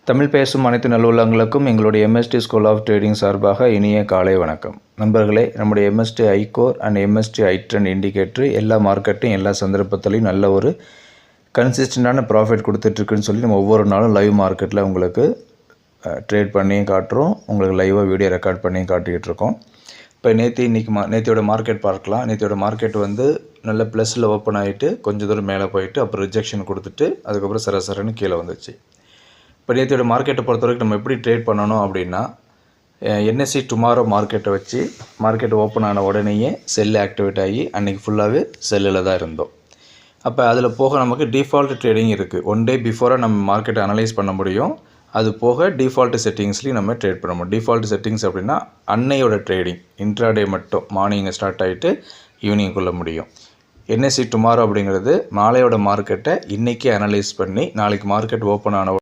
தமிழ் பேசும் அனைத்து நல்லுள்ளங்களுக்கும் எங்களுடைய எம்எஸ்டி ஸ்கூல் ஆஃப் ட்ரேடிங் சார்பாக இனிய காலை வணக்கம். நண்பர்களே, நம்முடைய எம்எஸ்டி ஐகோர் அண்ட் எம்எஸ்டி ஐட்ரெண்ட் இண்டிகேட்டர் எல்லா மார்க்கெட்டையும் எல்லா சந்தர்ப்பத்திலையும் நல்ல ஒரு கன்சிஸ்டண்டான ப்ராஃபிட் கொடுத்துட்ருக்குன்னு சொல்லி நம்ம ஒவ்வொரு நாளும் லைவ் மார்க்கெட்டில் உங்களுக்கு ட்ரேட் பண்ணியும் காட்டுறோம், உங்களுக்கு லைவாக வீடியோ ரெக்கார்ட் பண்ணியும் காட்டிக்கிட்டு இருக்கோம். இப்போ நேற்றையோட மார்க்கெட் பார்க்கலாம். நேற்றையோட மார்க்கெட் நல்ல ப்ளஸில் ஓப்பன் ஆகிட்டு கொஞ்சம் தூரம் மேலே போயிட்டு அப்புறம் ரிஜெக்ஷன் கொடுத்துட்டு அதுக்கப்புறம் சரசரன்னு கீழே வந்துச்சு. இப்போ நேற்றையோட மார்க்கெட்டை பொறுத்த வரைக்கும் நம்ம எப்படி ட்ரேட் பண்ணணும் அப்படின்னா, என்எஸ்சி டுமாரோ மார்க்கெட்டை வச்சு மார்க்கெட் ஓப்பன் ஆன உடனேயே செல் ஆக்டிவேட் ஆகி அன்றைக்கி ஃபுல்லாகவே செல்லில் தான் இருந்தோம். அப்போ அதில் போக நமக்கு டிஃபால்ட் ட்ரேடிங் இருக்குது. ஒன் டே பிஃபோராக நம்ம மார்க்கெட்டை அனலைஸ் பண்ண முடியும். அது போக டிஃபால்ட் செட்டிங்ஸ்லேயும் நம்ம ட்ரேட் பண்ண முடியும். டிஃபால்ட் செட்டிங்ஸ் அப்படின்னா அன்னையோட ட்ரேடிங் இன்ட்ராடே மட்டும் மார்னிங் ஸ்டார்ட் ஆகிட்டு ஈவினிங்குள்ளே முடியும். என்எஸ்சி டுமாரோ அப்படிங்கிறது நாளையோட மார்க்கெட்டை இன்றைக்கி அனலைஸ் பண்ணி நாளைக்கு மார்க்கெட் ஓப்பன் ஆன